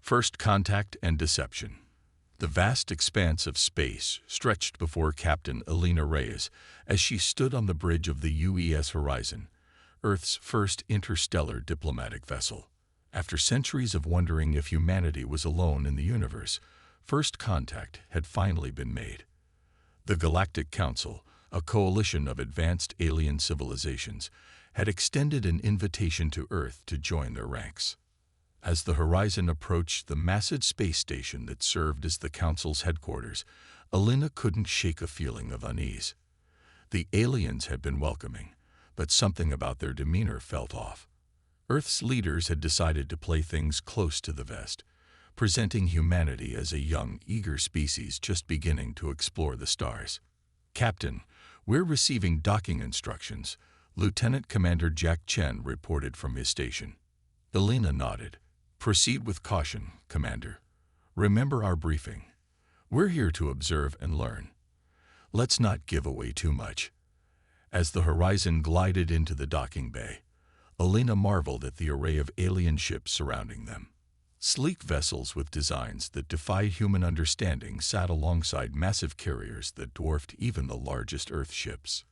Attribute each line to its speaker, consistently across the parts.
Speaker 1: First contact and deception. The vast expanse of space stretched before Captain Elena Reyes as she stood on the bridge of the UES Horizon, Earth's first interstellar diplomatic vessel. After centuries of wondering if humanity was alone in the universe, first contact had finally been made. The Galactic Council, a coalition of advanced alien civilizations, had extended an invitation to Earth to join their ranks. As the horizon approached the massive space station that served as the Council's headquarters, Elena couldn't shake a feeling of unease. The aliens had been welcoming, but something about their demeanor felt off. Earth's leaders had decided to play things close to the vest, presenting humanity as a young, eager species just beginning to explore the stars. "Captain, we're receiving docking instructions," Lieutenant Commander Jack Chen reported from his station. Elena nodded. "Proceed with caution, Commander. Remember our briefing. We're here to observe and learn. Let's not give away too much." As the horizon glided into the docking bay, Elena marveled at the array of alien ships surrounding them. Sleek vessels with designs that defied human understanding sat alongside massive carriers that dwarfed even the largest Earth ships.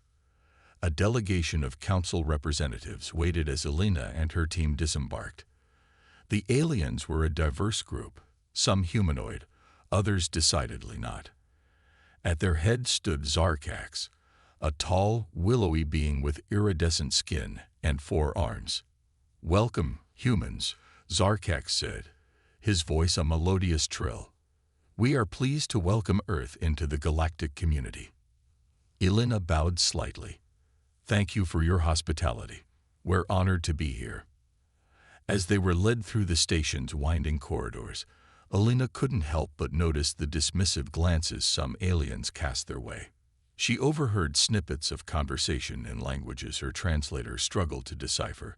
Speaker 1: A delegation of Council representatives waited as Elena and her team disembarked. The aliens were a diverse group, some humanoid, others decidedly not. At their head stood Zarkax, a tall, willowy being with iridescent skin and 4 arms. "Welcome, humans," Zarkax said, his voice a melodious trill. "We are pleased to welcome Earth into the galactic community." Elena bowed slightly. "Thank you for your hospitality. We're honored to be here." As they were led through the station's winding corridors, Elena couldn't help but notice the dismissive glances some aliens cast their way. She overheard snippets of conversation in languages her translator struggled to decipher,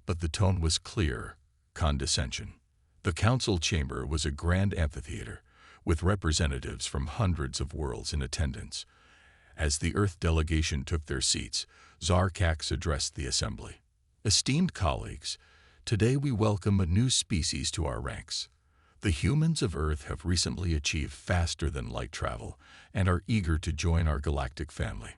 Speaker 1: but the tone was clear: condescension. The council chamber was a grand amphitheater, with representatives from hundreds of worlds in attendance. As the Earth delegation took their seats, Zarkax addressed the assembly. "Esteemed colleagues, today we welcome a new species to our ranks. The humans of Earth have recently achieved faster-than-light travel and are eager to join our galactic family."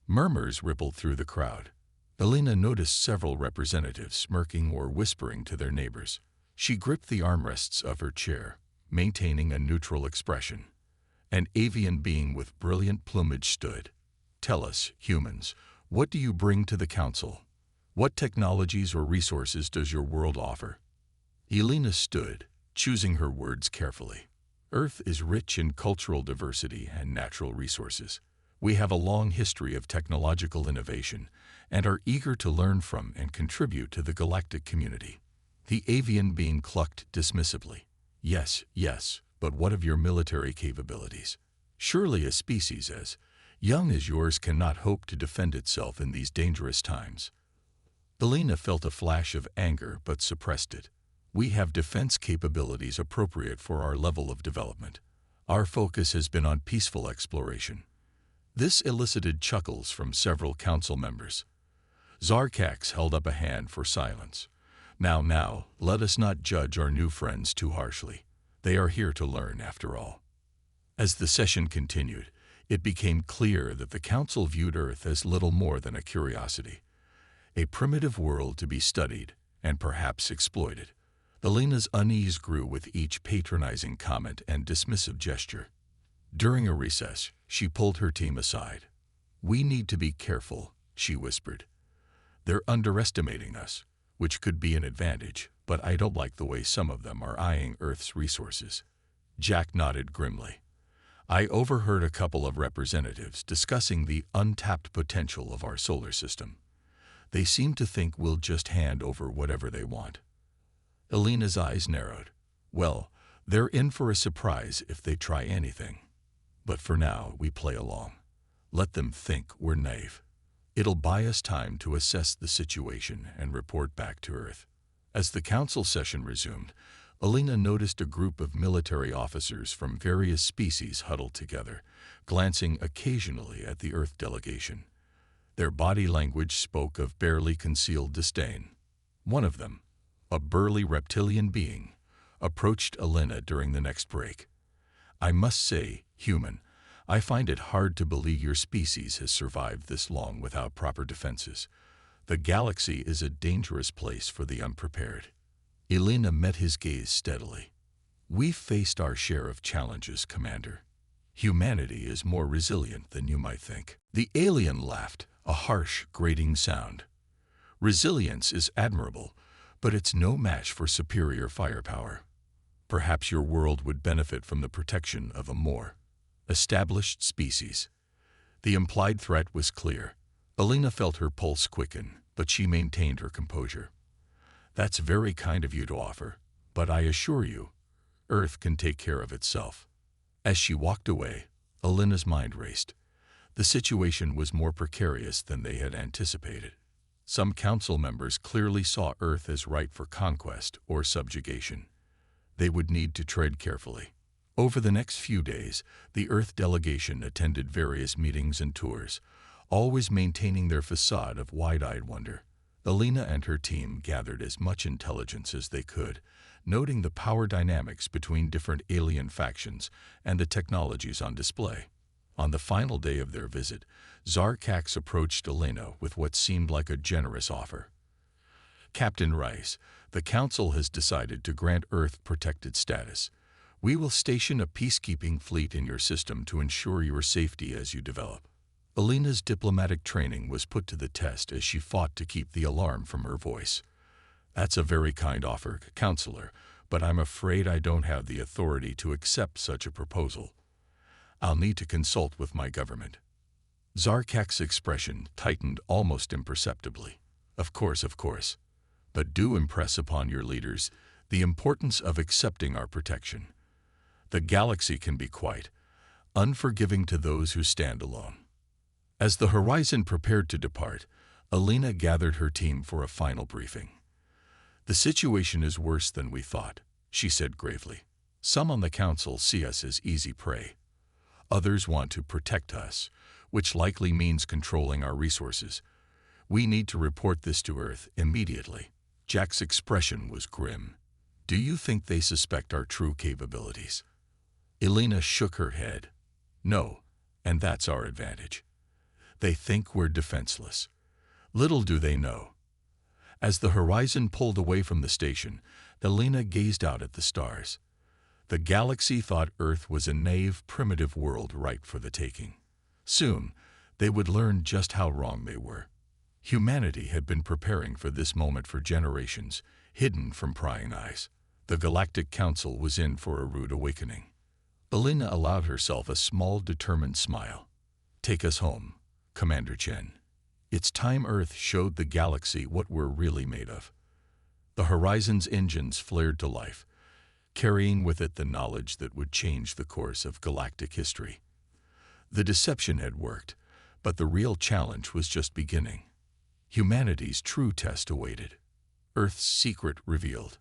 Speaker 1: Murmurs rippled through the crowd. Elena noticed several representatives smirking or whispering to their neighbors. She gripped the armrests of her chair, maintaining a neutral expression. An avian being with brilliant plumage stood. "Tell us, humans, what do you bring to the Council? What technologies or resources does your world offer?" Elena stood, choosing her words carefully. "Earth is rich in cultural diversity and natural resources. We have a long history of technological innovation and are eager to learn from and contribute to the galactic community." The avian being clucked dismissively. Yes, but what of your military capabilities? Surely a species as young as yours cannot hope to defend itself in these dangerous times." Elena felt a flash of anger but suppressed it. "We have defense capabilities appropriate for our level of development. Our focus has been on peaceful exploration." This elicited chuckles from several council members. Zarkax held up a hand for silence. Now, let us not judge our new friends too harshly. They are here to learn, after all." As the session continued, it became clear that the Council viewed Earth as little more than a curiosity, a primitive world to be studied and perhaps exploited. Elena's unease grew with each patronizing comment and dismissive gesture. During a recess, she pulled her team aside. "We need to be careful," she whispered. "They're underestimating us, which could be an advantage, but I don't like the way some of them are eyeing Earth's resources." Jack nodded grimly. "I overheard a couple of representatives discussing the untapped potential of our solar system. They seem to think we'll just hand over whatever they want." Elena's eyes narrowed. "Well, they're in for a surprise if they try anything. But for now, we play along. Let them think we're naive. It'll buy us time to assess the situation and report back to Earth." As the council session resumed, Elena noticed a group of military officers from various species huddled together, glancing occasionally at the Earth delegation. Their body language spoke of barely concealed disdain. One of them, a burly reptilian being, approached Elena during the next break. "I must say, human, I find it hard to believe your species has survived this long without proper defenses. The galaxy is a dangerous place for the unprepared." Elena met his gaze steadily. "We've faced our share of challenges, Commander. Humanity is more resilient than you might think." The alien laughed, a harsh, grating sound. "Resilience is admirable, but it's no match for superior firepower. Perhaps your world would benefit from the protection of a more established species." The implied threat was clear. Elena felt her pulse quicken, but she maintained her composure. "That's very kind of you to offer, but I assure you, Earth can take care of itself." As she walked away, Elena's mind raced. The situation was more precarious than they had anticipated. Some council members clearly saw Earth as ripe for conquest or subjugation. They would need to tread carefully. Over the next few days, the Earth delegation attended various meetings and tours, always maintaining their facade of wide-eyed wonder. Elena and her team gathered as much intelligence as they could, noting the power dynamics between different alien factions and the technologies on display. On the final day of their visit, Zarkax approached Elena with what seemed like a generous offer. "Captain Rice, the Council has decided to grant Earth protected status. We will station a peacekeeping fleet in your system to ensure your safety as you develop." Elena's diplomatic training was put to the test as she fought to keep the alarm from her voice. "That's a very kind offer, Counselor, but I'm afraid I don't have the authority to accept such a proposal. I'll need to consult with my government." Zarkax's expression tightened almost imperceptibly. Of course, but do impress upon your leaders the importance of accepting our protection. The galaxy can be quite unforgiving to those who stand alone." As the Horizon prepared to depart, Elena gathered her team for a final briefing. "The situation is worse than we thought," she said gravely. "Some on the Council see us as easy prey. Others want to protect us, which likely means controlling our resources. We need to report this to Earth immediately." Jack's expression was grim. "Do you think they suspect our true capabilities?" Elena shook her head. "No, and that's our advantage. They think we're defenseless. Little do they know." As the Horizon pulled away from the station, Elena gazed out at the stars. The galaxy thought Earth was a naive, primitive world ripe for the taking. Soon, they would learn just how wrong they were. Humanity had been preparing for this moment for generations, hidden from prying eyes. The Galactic Council was in for a rude awakening. Elena allowed herself a small, determined smile. "Take us home, Commander Chen. It's time Earth showed the galaxy what we're really made of." The Horizon's engines flared to life, carrying with it the knowledge that would change the course of galactic history. The deception had worked, but the real challenge was just beginning. Humanity's true test awaited. Earth's secret revealed.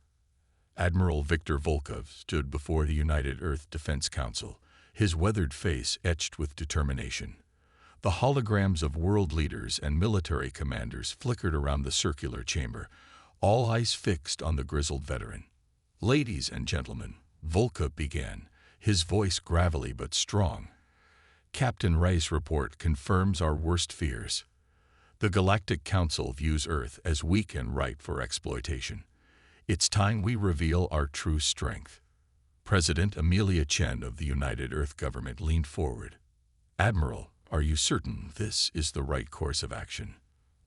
Speaker 1: Admiral Viktor Volkov stood before the United Earth Defense Council, his weathered face etched with determination. The holograms of world leaders and military commanders flickered around the circular chamber, all eyes fixed on the grizzled veteran. "Ladies and gentlemen," Volkov began, his voice gravelly but strong. "Captain Ray's report confirms our worst fears. The Galactic Council views Earth as weak and ripe for exploitation. It's time we reveal our true strength." President Amelia Chen of the United Earth Government leaned forward. "Admiral, are you certain this is the right course of action?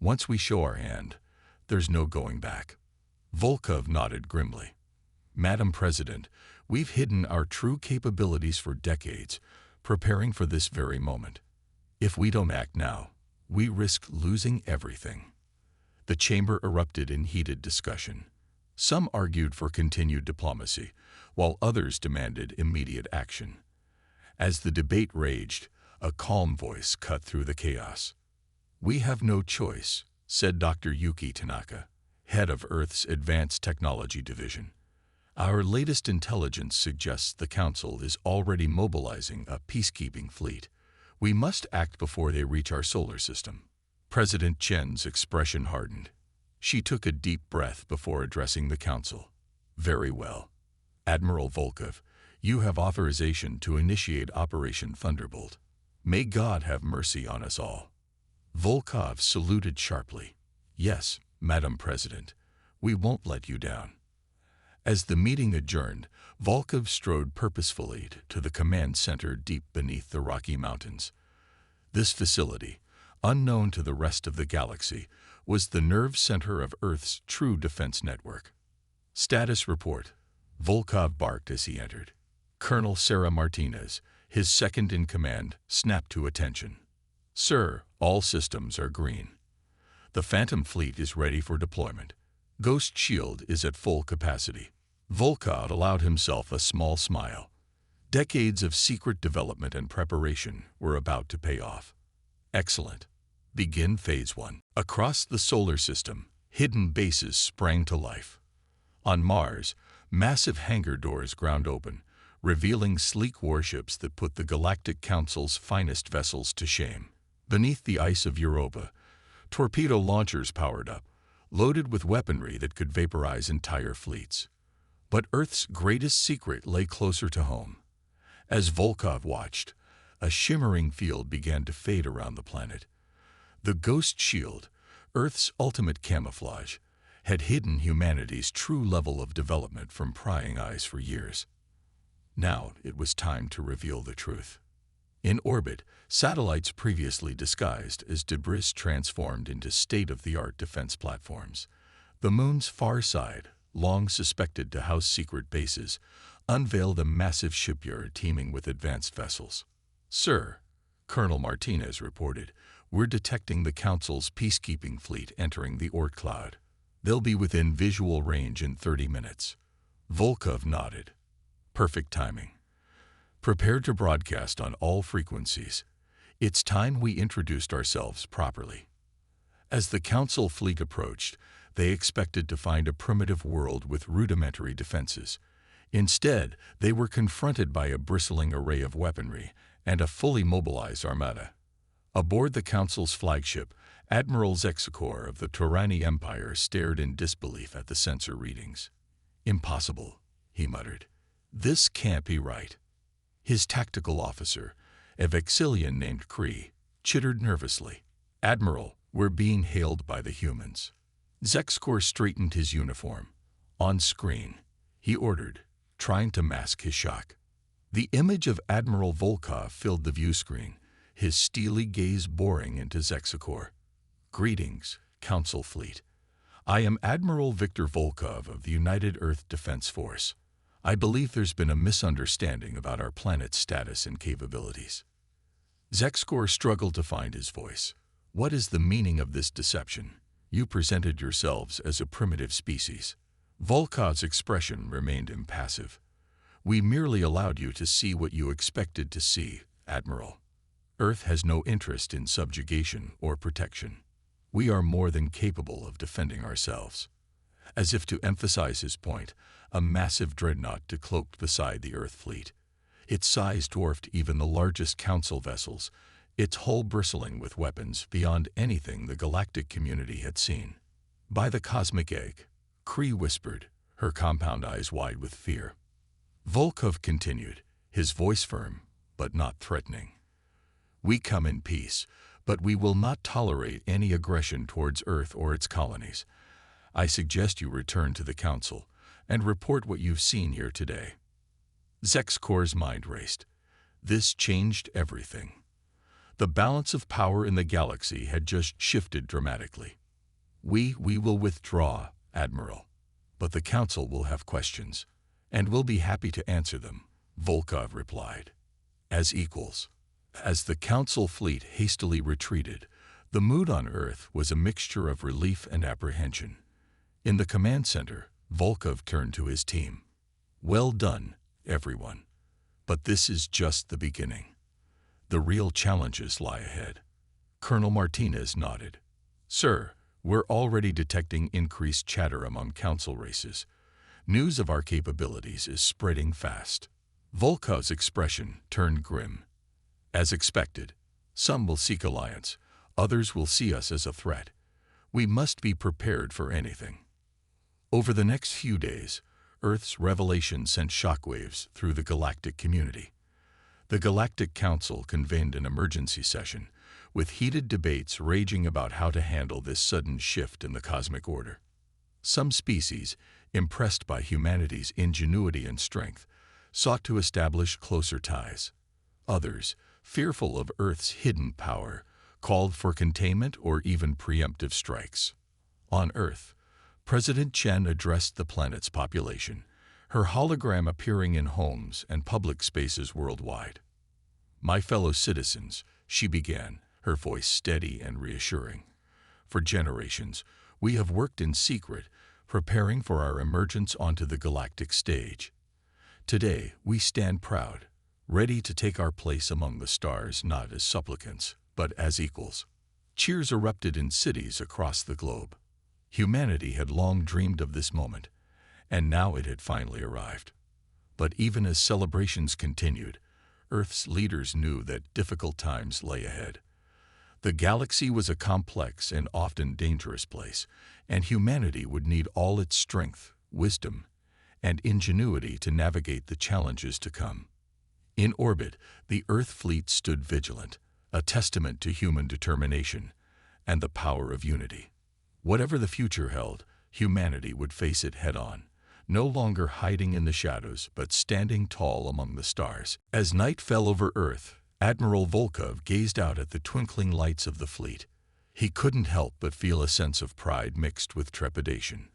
Speaker 1: Once we show our hand, there's no going back." Volkov nodded grimly. "Madam President, we've hidden our true capabilities for decades, preparing for this very moment. If we don't act now, we risk losing everything." The chamber erupted in heated discussion. Some argued for continued diplomacy, while others demanded immediate action. As the debate raged, a calm voice cut through the chaos. "We have no choice," said Dr. Yuki Tanaka, head of Earth's Advanced Technology Division. "Our latest intelligence suggests the Council is already mobilizing a peacekeeping fleet. We must act before they reach our solar system." President Chen's expression hardened. She took a deep breath before addressing the Council. "Very well. Admiral Volkov, you have authorization to initiate Operation Thunderbolt. May God have mercy on us all. Volkov saluted sharply. Yes, Madam President, we won't let you down. As the meeting adjourned, Volkov strode purposefully to the command center deep beneath the Rocky Mountains. This facility, unknown to the rest of the galaxy, was the nerve center of Earth's true defense network. Status report, Volkov barked as he entered. Colonel Sarah Martinez, his second-in-command, snapped to attention. Sir, all systems are green. The Phantom Fleet is ready for deployment. Ghost Shield is at full capacity. Volkov allowed himself a small smile. Decades of secret development and preparation were about to pay off. Excellent. Begin Phase 1. Across the solar system, hidden bases sprang to life. On Mars, massive hangar doors ground open, revealing sleek warships that put the Galactic Council's finest vessels to shame. Beneath the ice of Europa, torpedo launchers powered up, loaded with weaponry that could vaporize entire fleets. But Earth's greatest secret lay closer to home. As Volkov watched, a shimmering field began to fade around the planet. The Ghost Shield, Earth's ultimate camouflage, had hidden humanity's true level of development from prying eyes for years. Now it was time to reveal the truth. In orbit, satellites previously disguised as debris transformed into state-of-the-art defense platforms. The moon's far side, long suspected to house secret bases, unveiled a massive shipyard teeming with advanced vessels. Sir, Colonel Martinez reported, we're detecting the Council's peacekeeping fleet entering the Oort cloud. They'll be within visual range in 30 minutes. Volkov nodded. Perfect timing. Prepare to broadcast on all frequencies. It's time we introduced ourselves properly. As the Council fleet approached, they expected to find a primitive world with rudimentary defenses. Instead, they were confronted by a bristling array of weaponry and a fully mobilized armada. Aboard the Council's flagship, Admiral Zexakor of the Turani Empire stared in disbelief at the sensor readings. Impossible, he muttered. This can't be right. His tactical officer, a Vexillian named Kree, chittered nervously. Admiral, we're being hailed by the humans. Zexakor straightened his uniform. On screen, he ordered, trying to mask his shock. The image of Admiral Volkov filled the view screen, his steely gaze boring into Zexakor. Greetings, Council Fleet. I am Admiral Victor Volkov of the United Earth Defense Force. I believe there's been a misunderstanding about our planet's status and capabilities. Zexakor struggled to find his voice. What is the meaning of this deception? You presented yourselves as a primitive species. Volkov's expression remained impassive. We merely allowed you to see what you expected to see, Admiral. Earth has no interest in subjugation or protection. We are more than capable of defending ourselves. As if to emphasize his point, a massive dreadnought decloaked beside the Earth fleet. Its size dwarfed even the largest Council vessels, its hull bristling with weapons beyond anything the galactic community had seen. By the cosmic egg, Kree whispered, her compound eyes wide with fear. Volkov continued, his voice firm, but not threatening. We come in peace, but we will not tolerate any aggression towards Earth or its colonies. I suggest you return to the Council and report what you've seen here today. Zexakor's mind raced. This changed everything. The balance of power in the galaxy had just shifted dramatically. We will withdraw, Admiral, but the Council will have questions, and we'll be happy to answer them, Volkov replied. As equals. As the Council fleet hastily retreated, the mood on Earth was a mixture of relief and apprehension. In the command center, Volkov turned to his team. Well done, everyone. But this is just the beginning. The real challenges lie ahead. Colonel Martinez nodded. Sir, we're already detecting increased chatter among Council races. News of our capabilities is spreading fast. Volkov's expression turned grim. As expected, some will seek alliance, others will see us as a threat. We must be prepared for anything. Over the next few days, Earth's revelation sent shockwaves through the galactic community. The Galactic Council convened an emergency session, with heated debates raging about how to handle this sudden shift in the cosmic order. Some species, impressed by humanity's ingenuity and strength, sought to establish closer ties. Others, fearful of Earth's hidden power, called for containment or even preemptive strikes. On Earth, President Chen addressed the planet's population, her hologram appearing in homes and public spaces worldwide. "My fellow citizens," she began, her voice steady and reassuring. "For generations, we have worked in secret, preparing for our emergence onto the galactic stage. Today, we stand proud, ready to take our place among the stars not as supplicants, but as equals." Cheers erupted in cities across the globe. Humanity had long dreamed of this moment, and now it had finally arrived. But even as celebrations continued, Earth's leaders knew that difficult times lay ahead. The galaxy was a complex and often dangerous place, and humanity would need all its strength, wisdom, and ingenuity to navigate the challenges to come. In orbit, the Earth fleet stood vigilant, a testament to human determination and the power of unity. Whatever the future held, humanity would face it head-on, no longer hiding in the shadows but standing tall among the stars. As night fell over Earth, Admiral Volkov gazed out at the twinkling lights of the fleet. He couldn't help but feel a sense of pride mixed with trepidation.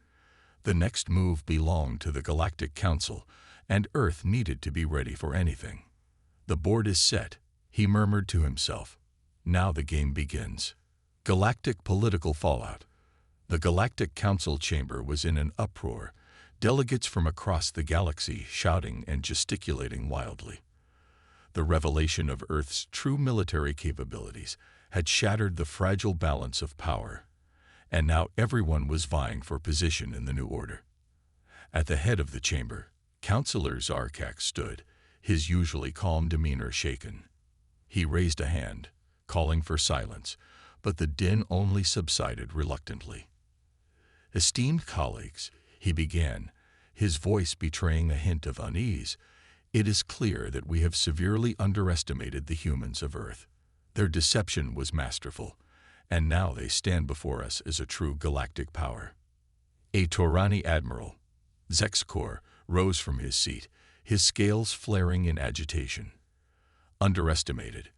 Speaker 1: The next move belonged to the Galactic Council, and Earth needed to be ready for anything. "The board is set," he murmured to himself. "Now the game begins." Galactic political fallout. The Galactic Council chamber was in an uproar, delegates from across the galaxy shouting and gesticulating wildly. The revelation of Earth's true military capabilities had shattered the fragile balance of power, and now everyone was vying for position in the new order. At the head of the chamber, Councillor Zarkak stood, his usually calm demeanor shaken. He raised a hand, calling for silence, but the din only subsided reluctantly. "Esteemed colleagues," he began, his voice betraying a hint of unease, "it is clear that we have severely underestimated the humans of Earth. Their deception was masterful, and now they stand before us as a true galactic power." A Taurani admiral, Zexkor, rose from his seat, his scales flaring in agitation. "Underestimated.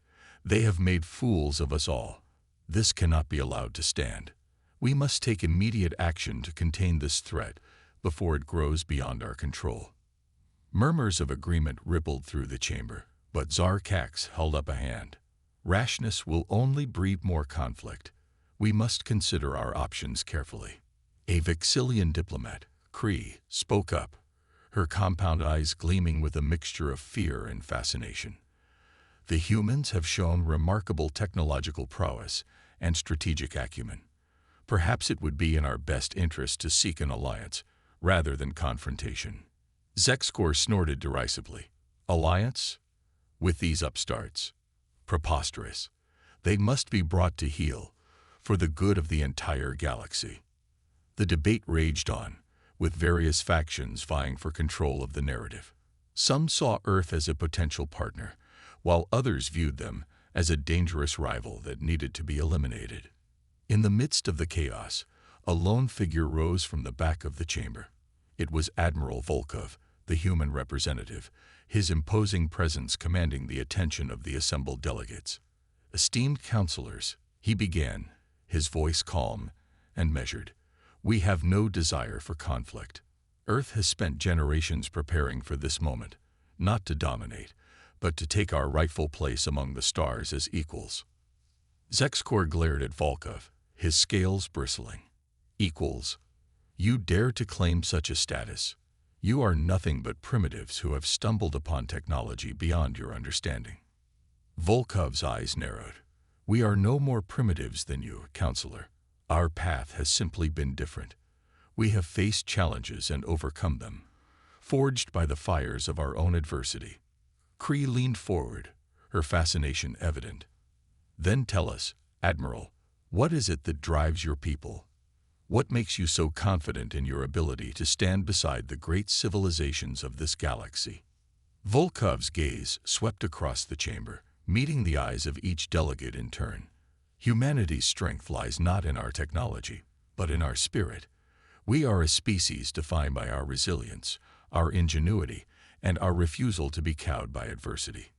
Speaker 1: They have made fools of us all. This cannot be allowed to stand. We must take immediate action to contain this threat before it grows beyond our control." Murmurs of agreement rippled through the chamber, but Zarkax held up a hand. "Rashness will only breed more conflict. We must consider our options carefully." A Vexillian diplomat, Kree, spoke up, her compound eyes gleaming with a mixture of fear and fascination. "The humans have shown remarkable technological prowess and strategic acumen. Perhaps it would be in our best interest to seek an alliance, rather than confrontation." Zexkor snorted derisively. "Alliance? With these upstarts? Preposterous. They must be brought to heel, for the good of the entire galaxy." The debate raged on, with various factions vying for control of the narrative. Some saw Earth as a potential partner, while others viewed them as a dangerous rival that needed to be eliminated. In the midst of the chaos, a lone figure rose from the back of the chamber. It was Admiral Volkov, the human representative, his imposing presence commanding the attention of the assembled delegates. "Esteemed councillors," he began, his voice calm and measured, "we have no desire for conflict. Earth has spent generations preparing for this moment, not to dominate, but to take our rightful place among the stars as equals." Zexkor glared at Volkov, his scales bristling. "Equals? You dare to claim such a status? You are nothing but primitives who have stumbled upon technology beyond your understanding." Volkov's eyes narrowed. "We are no more primitives than you, Counselor. Our path has simply been different. We have faced challenges and overcome them, forged by the fires of our own adversity." Kree leaned forward, her fascination evident. "Then tell us, Admiral, what is it that drives your people? What makes you so confident in your ability to stand beside the great civilizations of this galaxy? Volkov's gaze swept across the chamber, meeting the eyes of each delegate in turn. Humanity's strength lies not in our technology, but in our spirit. We are a species defined by our resilience, our ingenuity, and our refusal to be cowed by adversity.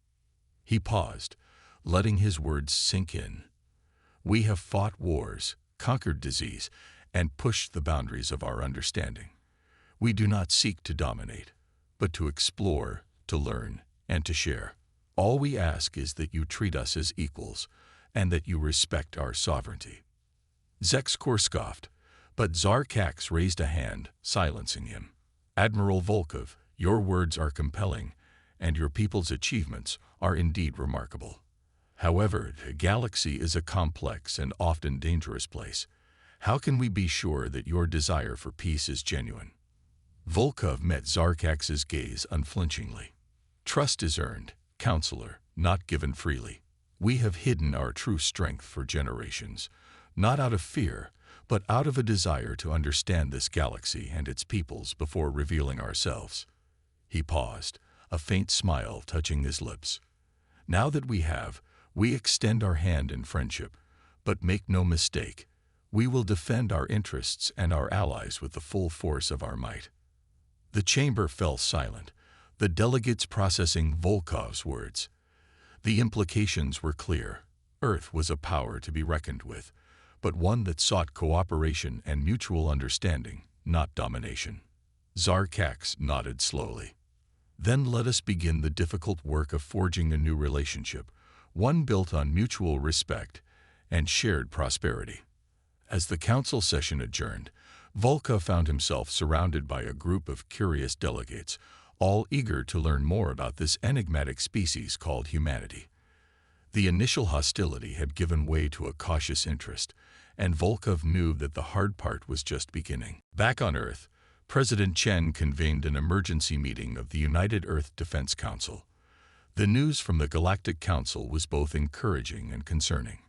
Speaker 1: He paused, letting his words sink in. We have fought wars, conquered disease, and pushed the boundaries of our understanding. We do not seek to dominate, but to explore, to learn, and to share. All we ask is that you treat us as equals, and that you respect our sovereignty. Zexkor scoffed, but Zarkax raised a hand, silencing him. Admiral Volkov, your words are compelling, and your people's achievements are indeed remarkable. However, the galaxy is a complex and often dangerous place. How can we be sure that your desire for peace is genuine? Volkov met Zarkax's gaze unflinchingly. Trust is earned, counselor, not given freely. We have hidden our true strength for generations, not out of fear, but out of a desire to understand this galaxy and its peoples before revealing ourselves. He paused, a faint smile touching his lips. Now that we have, we extend our hand in friendship, but make no mistake, we will defend our interests and our allies with the full force of our might. The chamber fell silent, the delegates processing Volkov's words. The implications were clear. Earth was a power to be reckoned with, but one that sought cooperation and mutual understanding, not domination. Zarkax nodded slowly. Then let us begin the difficult work of forging a new relationship, one built on mutual respect and shared prosperity. As the council session adjourned, Volkov found himself surrounded by a group of curious delegates, all eager to learn more about this enigmatic species called humanity. The initial hostility had given way to a cautious interest, and Volkov knew that the hard part was just beginning. Back on Earth, President Chen convened an emergency meeting of the United Earth Defense Council. The news from the Galactic Council was both encouraging and concerning.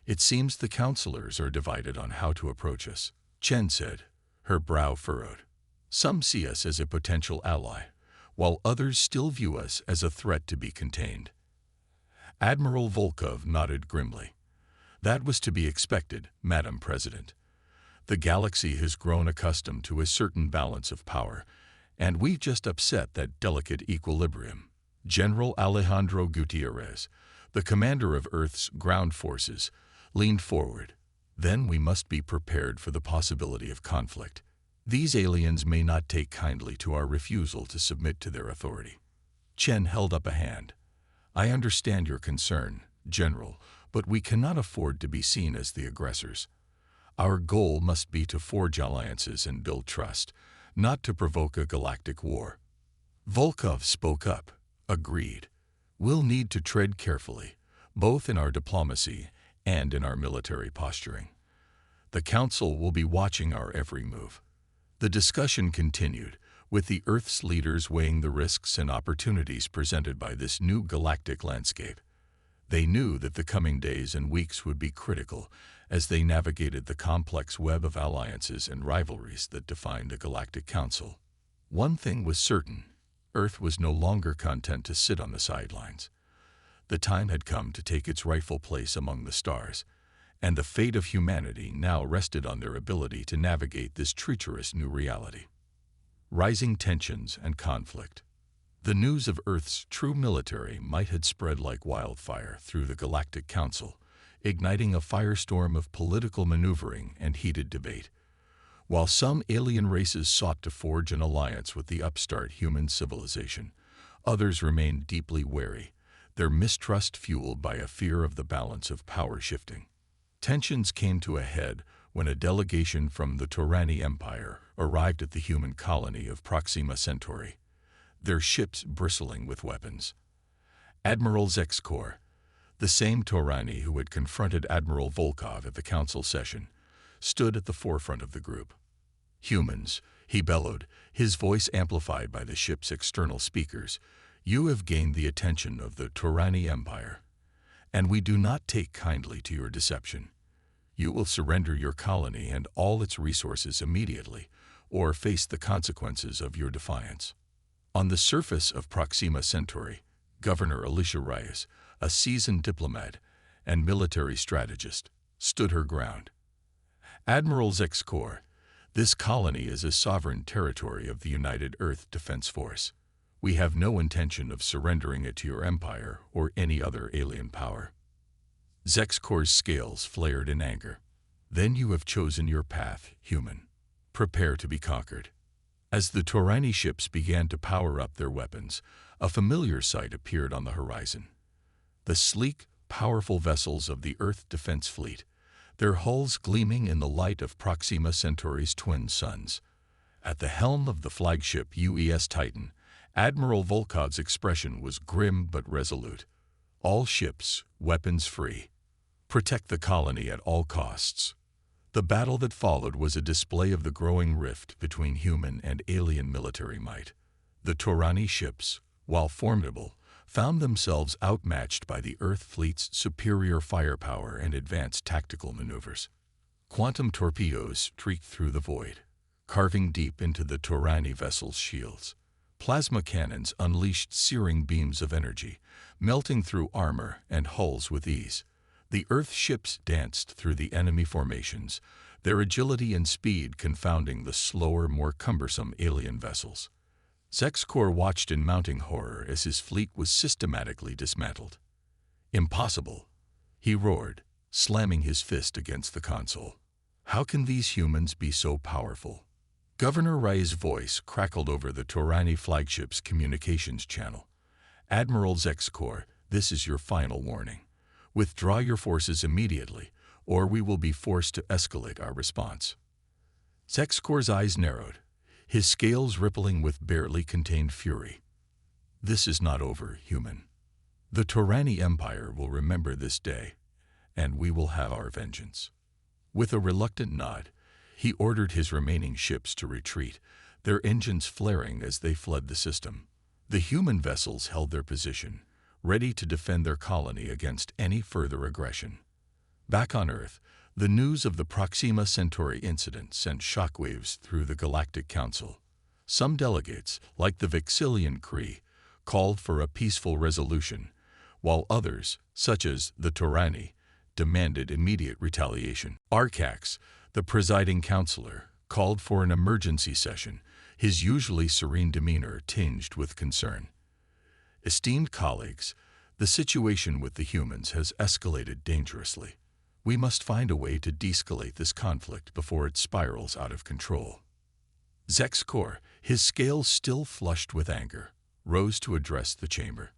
Speaker 1: It seems the counselors are divided on how to approach us, Chen said, her brow furrowed. Some see us as a potential ally, while others still view us as a threat to be contained. Admiral Volkov nodded grimly. That was to be expected, Madam President. The galaxy has grown accustomed to a certain balance of power, and we've just upset that delicate equilibrium. General Alejandro Gutierrez, the commander of Earth's ground forces, leaned forward. Then we must be prepared for the possibility of conflict. These aliens may not take kindly to our refusal to submit to their authority. Chen held up a hand. I understand your concern, General, but we cannot afford to be seen as the aggressors. Our goal must be to forge alliances and build trust, not to provoke a galactic war. Volkov spoke up, agreed. We'll need to tread carefully, both in our diplomacy and in our military posturing. The Council will be watching our every move. The discussion continued, with the Earth's leaders weighing the risks and opportunities presented by this new galactic landscape. They knew that the coming days and weeks would be critical as they navigated the complex web of alliances and rivalries that defined the Galactic Council. One thing was certain, Earth was no longer content to sit on the sidelines. The time had come to take its rightful place among the stars, and the fate of humanity now rested on their ability to navigate this treacherous new reality. Rising tensions and conflict. The news of Earth's true military might had spread like wildfire through the Galactic Council, igniting a firestorm of political maneuvering and heated debate. While some alien races sought to forge an alliance with the upstart human civilization, others remained deeply wary, their mistrust fueled by a fear of the balance of power shifting. Tensions came to a head when a delegation from the Torani Empire arrived at the human colony of Proxima Centauri, their ships bristling with weapons. Admiral Zexkor, the same Torani who had confronted Admiral Volkov at the council session, stood at the forefront of the group. Humans, he bellowed, his voice amplified by the ship's external speakers, you have gained the attention of the Torani Empire, and we do not take kindly to your deception. You will surrender your colony and all its resources immediately, or face the consequences of your defiance. On the surface of Proxima Centauri, Governor Alicia Reyes, a seasoned diplomat and military strategist, stood her ground. Admiral Zexcor, this colony is a sovereign territory of the United Earth Defense Force. We have no intention of surrendering it to your empire or any other alien power. Zexcor's scales flared in anger. Then you have chosen your path, human. Prepare to be conquered. As the Taurani ships began to power up their weapons, a familiar sight appeared on the horizon. The sleek, powerful vessels of the Earth Defense Fleet, their hulls gleaming in the light of Proxima Centauri's twin suns. At the helm of the flagship UES Titan, Admiral Volkov's expression was grim but resolute. All ships, weapons free. Protect the colony at all costs. The battle that followed was a display of the growing rift between human and alien military might. The Taurani ships, while formidable, found themselves outmatched by the Earth Fleet's superior firepower and advanced tactical maneuvers. Quantum torpedoes streaked through the void, carving deep into the Taurani vessel's shields. Plasma cannons unleashed searing beams of energy, melting through armor and hulls with ease. The Earth ships danced through the enemy formations, their agility and speed confounding the slower, more cumbersome alien vessels. Zexcor watched in mounting horror as his fleet was systematically dismantled. "Impossible!" he roared, slamming his fist against the console. "How can these humans be so powerful?" Governor Rai's voice crackled over the Taurani flagship's communications channel. "Admiral Zexcor, this is your final warning. Withdraw your forces immediately, or we will be forced to escalate our response." Zexcor's eyes narrowed, his scales rippling with barely contained fury. "This is not over, human. The Taurani Empire will remember this day, and we will have our vengeance." With a reluctant nod, he ordered his remaining ships to retreat, their engines flaring as they fled the system. The human vessels held their position, ready to defend their colony against any further aggression. Back on Earth, the news of the Proxima Centauri incident sent shockwaves through the Galactic Council. Some delegates, like the Vexillian Cree, called for a peaceful resolution, while others, such as the Taurani, demanded immediate retaliation. Arcax, the presiding counselor, called for an emergency session, his usually serene demeanor tinged with concern. "Esteemed colleagues, the situation with the humans has escalated dangerously. We must find a way to de-escalate this conflict before it spirals out of control." Zexcor, his scales still flushed with anger, rose to address the chamber.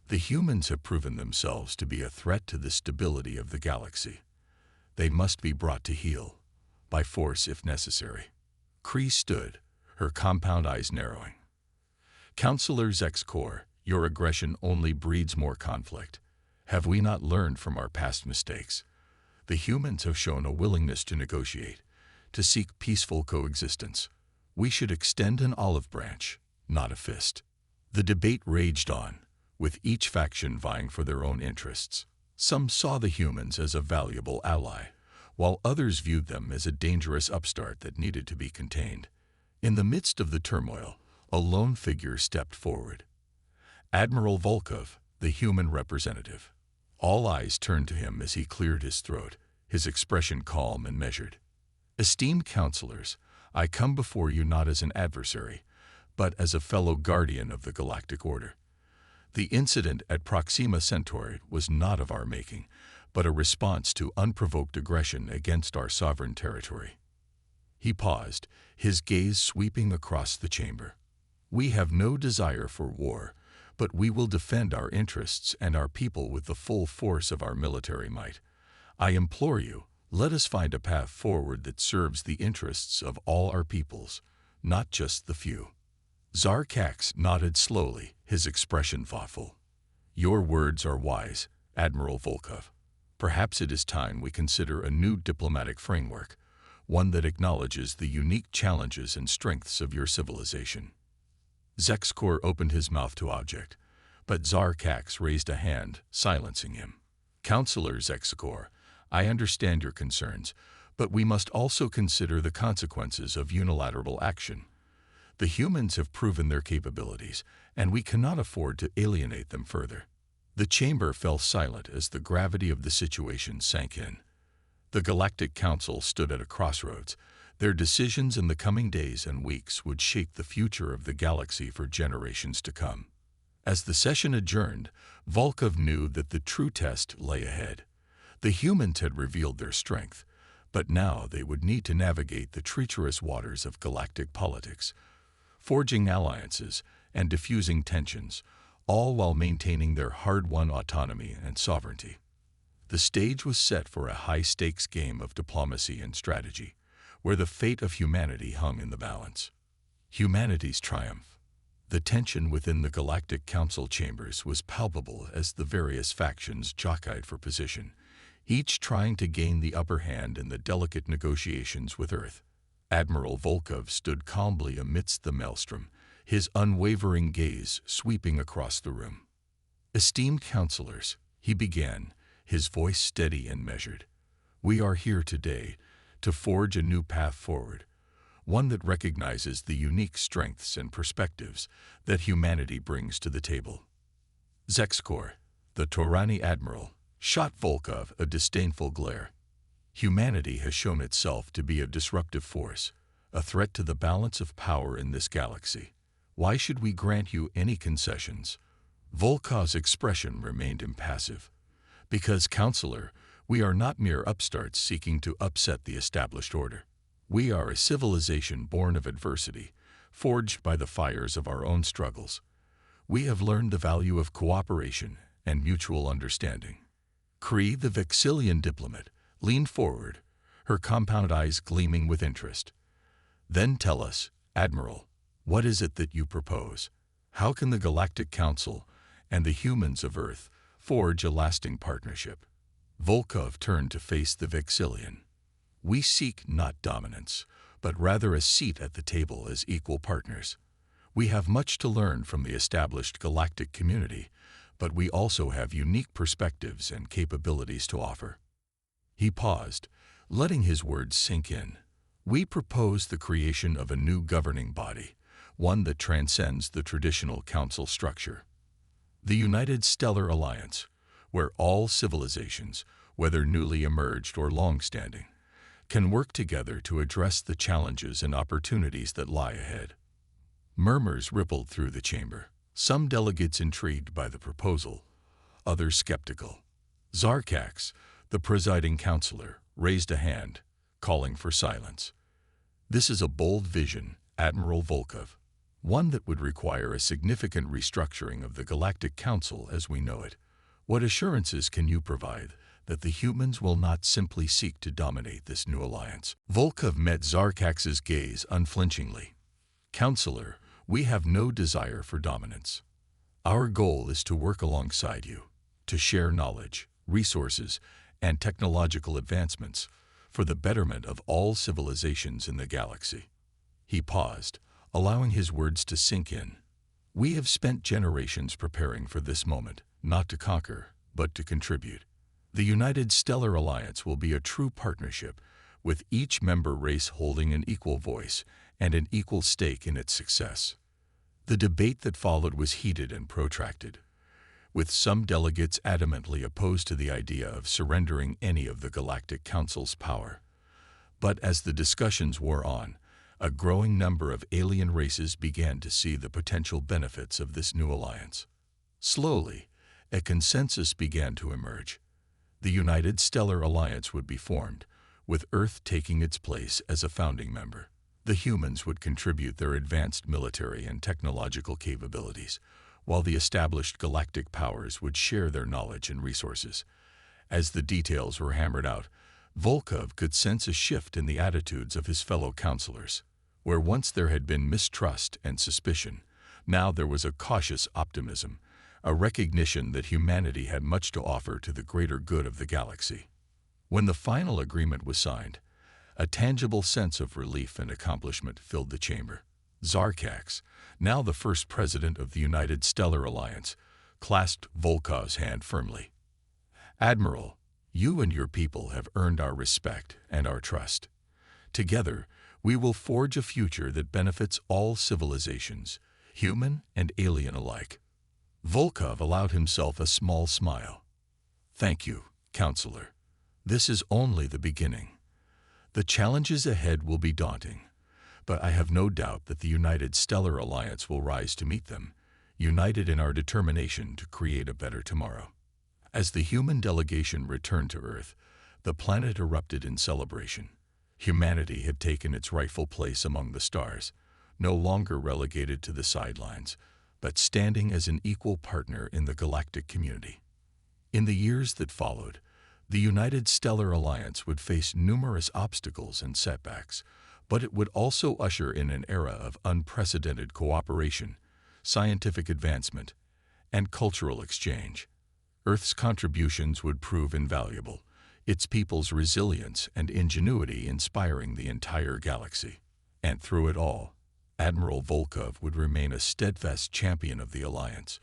Speaker 1: "The humans have proven themselves to be a threat to the stability of the galaxy. They must be brought to heel, by force if necessary." Cree stood, her compound eyes narrowing. "Counselor Zexcor, your aggression only breeds more conflict. Have we not learned from our past mistakes? The humans have shown a willingness to negotiate, to seek peaceful coexistence. We should extend an olive branch, not a fist." The debate raged on, with each faction vying for their own interests. Some saw the humans as a valuable ally, while others viewed them as a dangerous upstart that needed to be contained. In the midst of the turmoil, a lone figure stepped forward. Admiral Volkov, the human representative. All eyes turned to him as he cleared his throat, his expression calm and measured. "Esteemed counselors, I come before you not as an adversary, but as a fellow guardian of the galactic order. The incident at Proxima Centauri was not of our making, but a response to unprovoked aggression against our sovereign territory." He paused, his gaze sweeping across the chamber. "We have no desire for war, but we will defend our interests and our people with the full force of our military might. I implore you, let us find a path forward that serves the interests of all our peoples, not just the few." Zarkax nodded slowly, his expression thoughtful. "Your words are wise, Admiral Volkov. Perhaps it is time we consider a new diplomatic framework, one that acknowledges the unique challenges and strengths of your civilization." Zexcor opened his mouth to object, but Zarkax raised a hand, silencing him. "Counselor Zexcor, I understand your concerns, but we must also consider the consequences of unilateral action. The humans have proven their capabilities, and we cannot afford to alienate them further." The chamber fell silent as the gravity of the situation sank in. The Galactic Council stood at a crossroads. Their decisions in the coming days and weeks would shape the future of the galaxy for generations to come. As the session adjourned, Volkov knew that the true test lay ahead. The humans had revealed their strength, but now they would need to navigate the treacherous waters of galactic politics, forging alliances and diffusing tensions, all while maintaining their hard-won autonomy and sovereignty. The stage was set for a high-stakes game of diplomacy and strategy, where the fate of humanity hung in the balance. Humanity's triumph. The tension within the Galactic Council chambers was palpable as the various factions jockeyed for position, each trying to gain the upper hand in the delicate negotiations with Earth. Admiral Volkov stood calmly amidst the maelstrom, his unwavering gaze sweeping across the room. "Esteemed counselors," he began, his voice steady and measured, "we are here today to forge a new path forward, one that recognizes the unique strengths and perspectives that humanity brings to the table." Zexkor, the Torani admiral, shot Volkov a disdainful glare. "Humanity has shown itself to be a disruptive force, a threat to the balance of power in this galaxy. Why should we grant you any concessions?" Volkov's expression remained impassive. "Because, counselor, we are not mere upstarts seeking to upset the established order. We are a civilization born of adversity, forged by the fires of our own struggles. We have learned the value of cooperation and mutual understanding." Kree, the Vexillian diplomat, leaned forward, her compound eyes gleaming with interest. "Then tell us, Admiral, what is it that you propose? How can the Galactic Council and the humans of Earth forge a lasting partnership?" Volkov turned to face the Vexillian. "We seek not dominance, but rather a seat at the table as equal partners. We have much to learn from the established galactic community, but we also have unique perspectives and capabilities to offer." He paused, letting his words sink in. "We propose the creation of a new governing body, one that transcends the traditional council structure. The United Stellar Alliance, where all civilizations, whether newly emerged or long-standing, can work together to address the challenges and opportunities that lie ahead." Murmurs rippled through the chamber, some delegates intrigued by the proposal, others skeptical. Zarkax, the presiding counselor, raised a hand, calling for silence. "This is a bold vision, Admiral Volkov, one that would require a significant restructuring of the Galactic Council as we know it. What assurances can you provide that the humans will not simply seek to dominate this new alliance?" Volkov met Zarkax's gaze unflinchingly. "Counselor, we have no desire for dominance. Our goal is to work alongside you, to share knowledge, resources, and technological advancements for the betterment of all civilizations in the galaxy." He paused, allowing his words to sink in. "We have spent generations preparing for this moment, not to conquer, but to contribute. The United Stellar Alliance will be a true partnership, with each member race holding an equal voice and an equal stake in its success." The debate that followed was heated and protracted, with some delegates adamantly opposed to the idea of surrendering any of the Galactic Council's power. But as the discussions wore on, a growing number of alien races began to see the potential benefits of this new alliance. Slowly, a consensus began to emerge. The United Stellar Alliance would be formed, with Earth taking its place as a founding member. The humans would contribute their advanced military and technological capabilities, while the established galactic powers would share their knowledge and resources. As the details were hammered out, Volkov could sense a shift in the attitudes of his fellow counselors. Where once there had been mistrust and suspicion, now there was a cautious optimism, a recognition that humanity had much to offer to the greater good of the galaxy. When the final agreement was signed, a tangible sense of relief and accomplishment filled the chamber. Zarkax, now the first president of the United Stellar Alliance, clasped Volkov's hand firmly. "Admiral, You and your people have earned our respect and our trust. Together, we will forge a future that benefits all civilizations, human and alien alike." Volkov allowed himself a small smile. "Thank you, Counselor. This is only the beginning. The challenges ahead will be daunting, but I have no doubt that the United Stellar Alliance will rise to meet them, united in our determination to create a better tomorrow." As the human delegation returned to Earth, the planet erupted in celebration. Humanity had taken its rightful place among the stars, no longer relegated to the sidelines, but standing as an equal partner in the galactic community. In the years that followed, the United Stellar Alliance would face numerous obstacles and setbacks, but it would also usher in an era of unprecedented cooperation, scientific advancement, and cultural exchange. Earth's contributions would prove invaluable, its people's resilience and ingenuity inspiring the entire galaxy. And through it all, Admiral Volkov would remain a steadfast champion of the Alliance,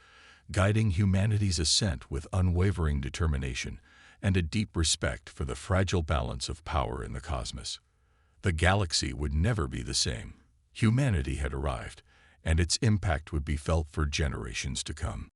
Speaker 1: guiding humanity's ascent with unwavering determination and a deep respect for the fragile balance of power in the cosmos. The galaxy would never be the same. Humanity had arrived, and its impact would be felt for generations to come.